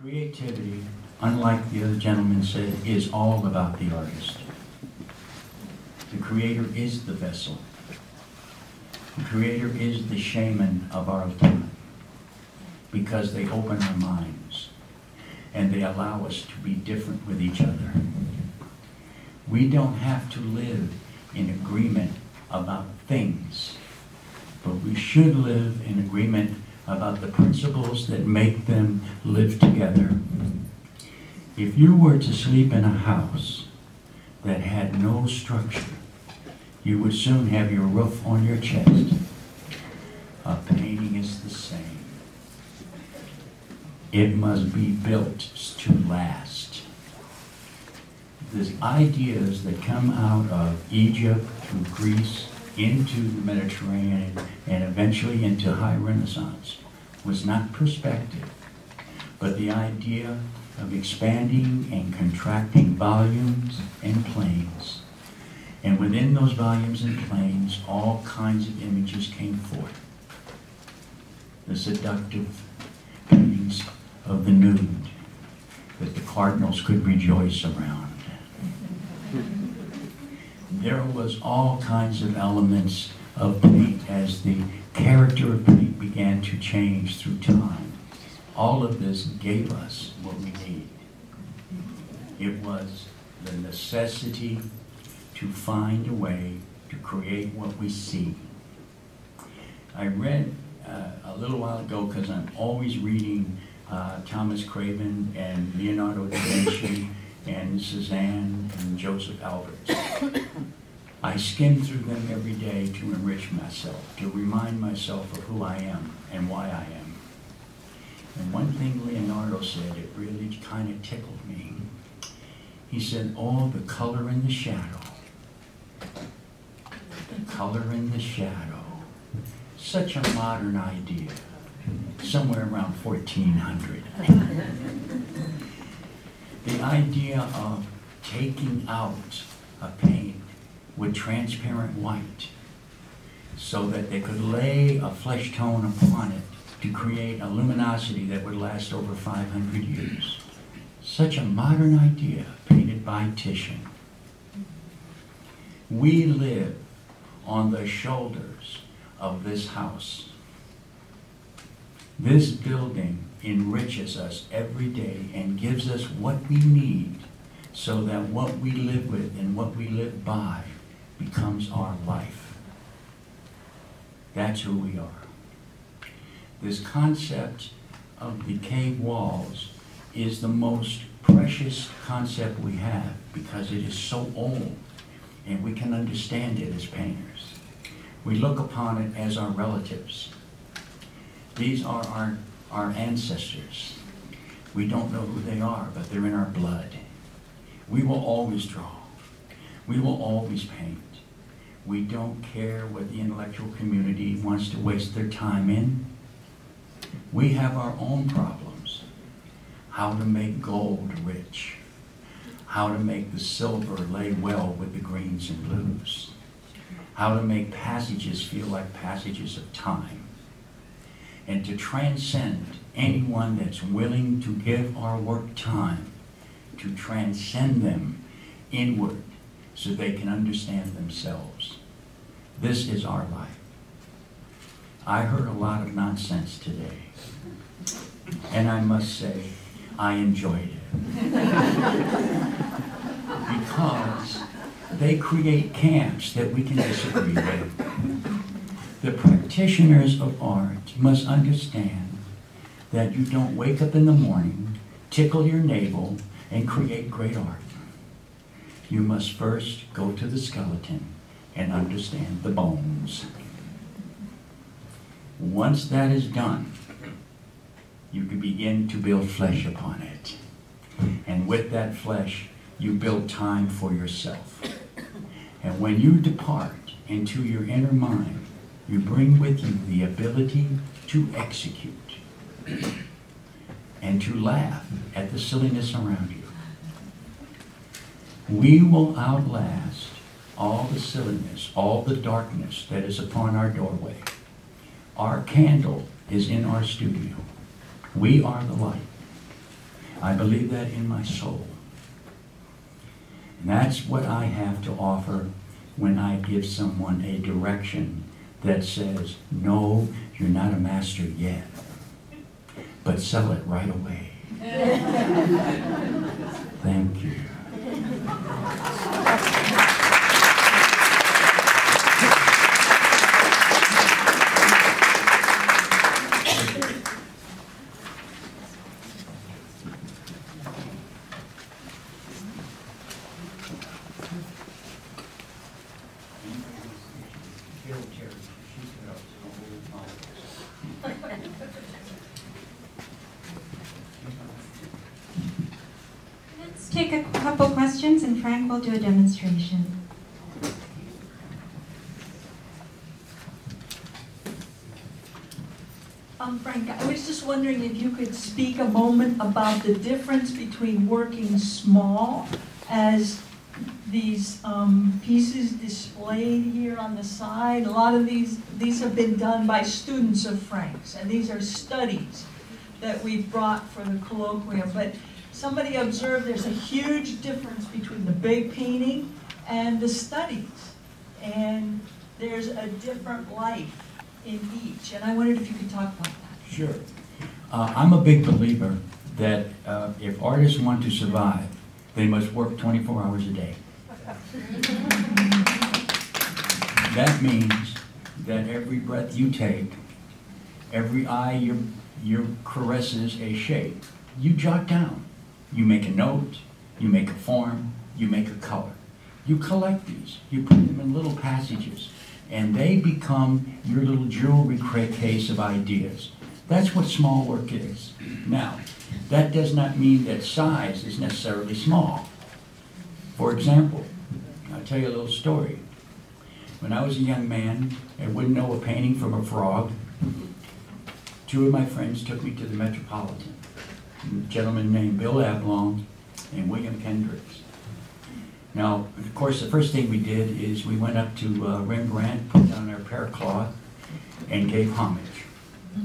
Creativity, unlike the other gentleman said, is all about the artist. The Creator is the vessel. The Creator is the shaman of our time, because they open our minds and they allow us to be different with each other. We don't have to live in agreement about things, but we should live in agreement about the principles that make them live together. If you were to sleep in a house that had no structure, you would soon have your roof on your chest. A painting is the same. It must be built to last. The ideas that come out of Egypt through Greece into the Mediterranean and eventually into high Renaissance was not perspective, but the idea of expanding and contracting volumes and planes. And within those volumes and planes, all kinds of images came forth. The seductive paintings of the nude that the cardinals could rejoice around. There was all kinds of elements of paint as the character of paint began to change through time. All of this gave us what we need. It was the necessity to find a way to create what we see. I read a little while ago, because I'm always reading Thomas Craven and Leonardo da Vinci and Cézanne and Joseph Alberts. I skim through them every day to enrich myself, to remind myself of who I am and why I am. And one thing Leonardo said, it really kind of tickled me. He said, oh, the color in the shadow. The color in the shadow. Such a modern idea. Somewhere around 1400. The idea of taking out a paint with transparent white so that they could lay a flesh tone upon it to create a luminosity that would last over 500 years. Such a modern idea, painted by Titian. We live on the shoulders of this house. This building enriches us every day and gives us what we need so that what we live with and what we live by becomes our life. That's who we are. This concept of the cave walls is the most precious concept we have because it is so old and we can understand it as painters. We look upon it as our relatives. These are our ancestors. We don't know who they are, but they're in our blood. We will always draw. We will always paint. We don't care what the intellectual community wants to waste their time in. We have our own problems. How to make gold rich. How to make the silver lay well with the greens and blues. How to make passages feel like passages of time. And to transcend anyone that's willing to give our work time, to transcend them inward so they can understand themselves. This is our life. I heard a lot of nonsense today, and I must say, I enjoyed it. Because they create camps that we can disagree with. The practitioners of art must understand that you don't wake up in the morning, tickle your navel, and create great art. You must first go to the skeleton and understand the bones. Once that is done, you can begin to build flesh upon it. And with that flesh, you build time for yourself. And when you depart into your inner mind, you bring with you the ability to execute and to laugh at the silliness around you. We will outlast all the silliness, all the darkness that is upon our doorway. Our candle is in our studio. We are the light. I believe that in my soul. And that's what I have to offer when I give someone a direction that says, no, you're not a master yet, but sell it right away. Thank you. Let's take a couple questions and Frank will do a demonstration. Frank, I was just wondering if you could speak a moment about the difference between working small, as these pieces displayed here on the side. A lot of these have been done by students of Frank's, and these are studies that we've brought for the colloquium. But somebody observed there's a huge difference between the big painting and the studies, and there's a different life in each. And I wondered if you could talk about that. Sure. I'm a big believer that if artists want to survive, they must work 24 hours a day. That means that every breath you take, every eye your caresses a shape, you jot down. You make a note, you make a form, you make a color. You collect these, you put them in little passages, and they become your little jewelry case of ideas. That's what small work is. Now, that does not mean that size is necessarily small. For example, I'll tell you a little story. When I was a young man and wouldn't know a painting from a frog, two of my friends took me to the Metropolitan. A gentleman named Bill Ablong and William Kendricks. Now, of course, the first thing we did is we went up to Rembrandt, put down our pear cloth, and gave homage,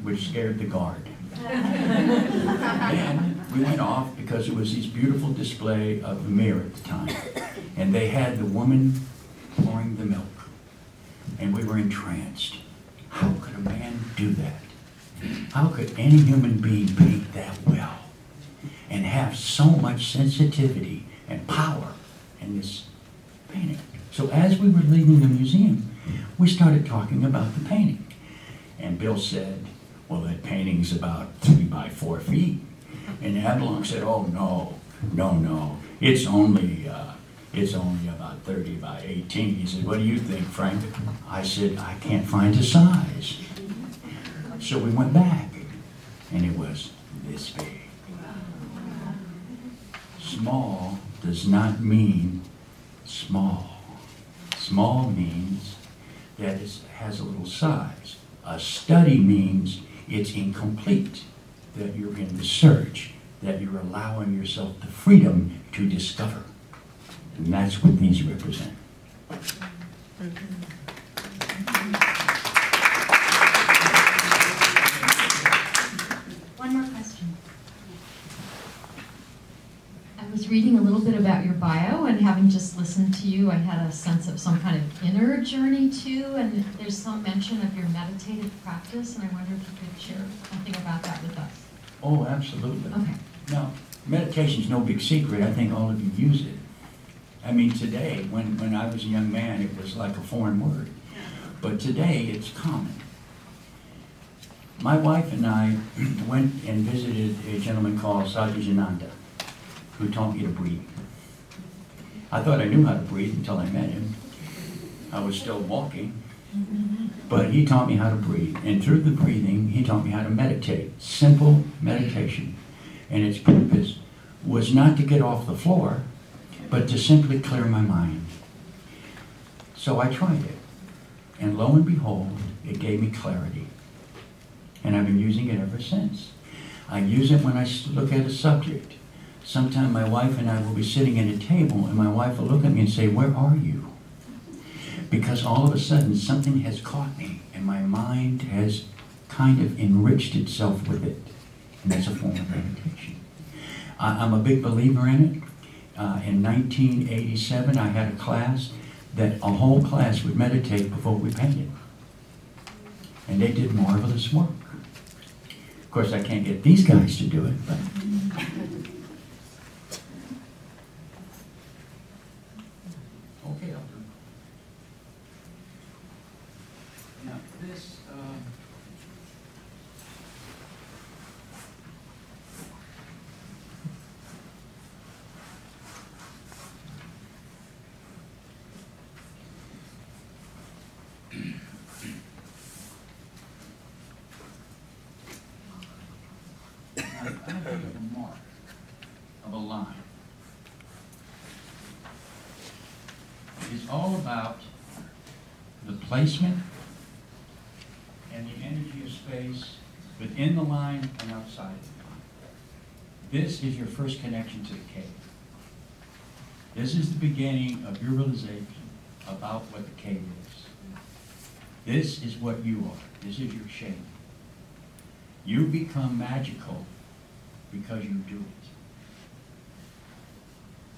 which scared the guard. And we went off because it was this beautiful display of Vermeer at the time. And they had the woman pouring the milk. And we were entranced. How could a man do that? How could any human being paint that well and have so much sensitivity and power in this painting? So as we were leaving the museum, we started talking about the painting. And Bill said, well, that painting's about 3 by 4 feet. And Ablong said, oh, no, it's only about 30 by 18. He said, what do you think, Frank? I said, I can't find a size. So we went back, and it was this big. Small does not mean small. Small means that it has a little size. A study means it's incomplete, that you're in the search, that you're allowing yourself the freedom to discover. And that's what these represent. One more question. I was reading a little bit about your bio, and having just listened to you, I had a sense of some kind of inner journey too, and there's some mention of your meditative practice, and I wonder if you could share something about that with us. Oh, absolutely. Okay. Now, meditation's no big secret. I think all of you use it. I mean, today, when I was a young man, it was like a foreign word. But today, it's common. My wife and I went and visited a gentleman called Sajjananda, who taught me to breathe. I thought I knew how to breathe until I met him. I was still walking, but he taught me how to breathe. And through the breathing, he taught me how to meditate. Simple meditation. And its purpose was not to get off the floor, but to simply clear my mind. So I tried it. And lo and behold, it gave me clarity. And I've been using it ever since. I use it when I look at a subject. Sometime my wife and I will be sitting at a table, and my wife will look at me and say, where are you? Because all of a sudden, something has caught me, and my mind has kind of enriched itself with it. And that's a form of meditation. I'm a big believer in it. In 1987, I had a class that a whole class would meditate before we painted. And they did marvelous work. Of course, I can't get these guys to do it, but... Okay, I'll do it. Now, this... I have a mark of a line. It's all about the placement and the energy of space within the line and outside of the line. This is your first connection to the cave. This is the beginning of your realization about what the cave is. This is what you are. This is your shape. You become magical because you do it.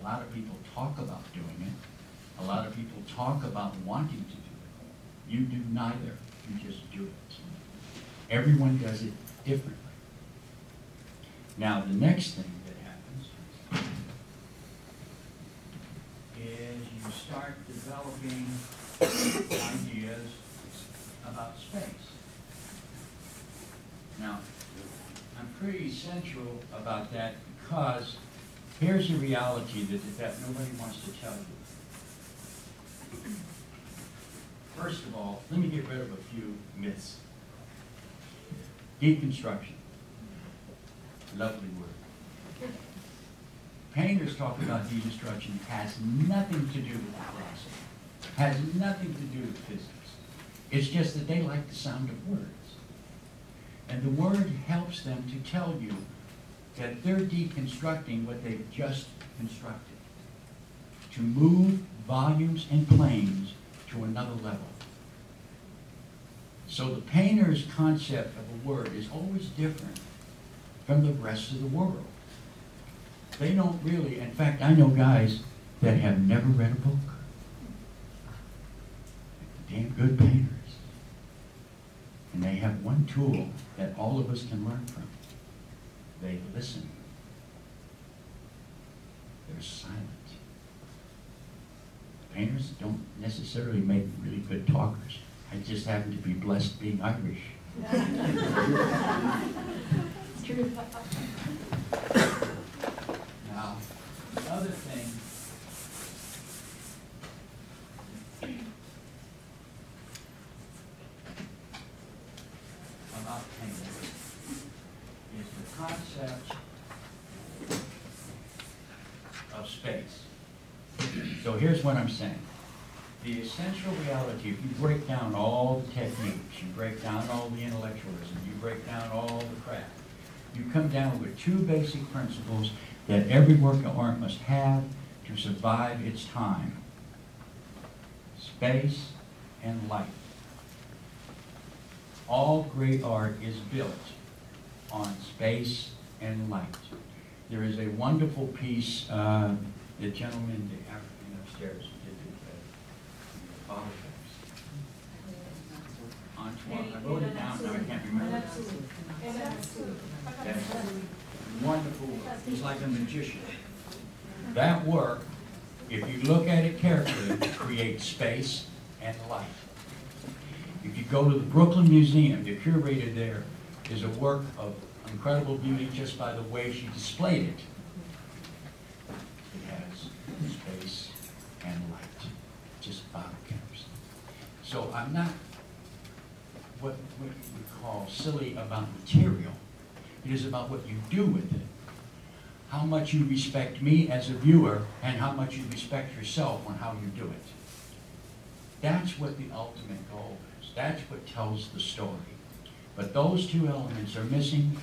A lot of people talk about doing it. A lot of people talk about wanting to do it. You do neither. You just do it. Everyone does it differently. Now, the next thing that happens is you start developing ideas about space. Now, I'm pretty essential about that because here's the reality that nobody wants to tell you. First of all, let me get rid of a few myths. Deconstruction. Lovely word. Painters talk about deconstruction. Has nothing to do with the process. Has nothing to do with physics. It's just that they like the sound of words. And the word helps them to tell you that they're deconstructing what they've just constructed. To move volumes and planes to another level. So the painter's concept of a word is always different from the rest of the world. They don't really, in fact, I know guys that have never read a book. Damn good painters. And they have one tool that all of us can learn from. They listen. They're silent. Painters don't necessarily make really good talkers. I just happen to be blessed being Irish. It's true. Now, the other thing about painting is the concept of space. So here's what I'm saying. The essential reality, if you break down all the techniques, you break down all the intellectualism, you break down all the craft, you come down with two basic principles that every work of art must have to survive its time. Space and light. All great art is built on space and light. There is a wonderful piece, the gentleman, the African upstairs, Antoine, I wrote it down, now I can't remember. That's wonderful, he's like a magician. That work, if you look at it carefully, creates space and light. If you go to the Brooklyn Museum, the curator there is a work of incredible beauty just by the way she displayed it. It has space and light, just bottle caps. So I'm not what you would call silly about material. It is about what you do with it. How much you respect me as a viewer and how much you respect yourself on how you do it. That's what the ultimate goal is. That's what tells the story. But those two elements are missing,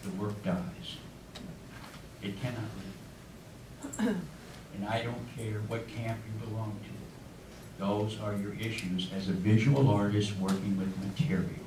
the work dies. It cannot live. And I don't care what camp you belong to. Those are your issues as a visual artist working with material.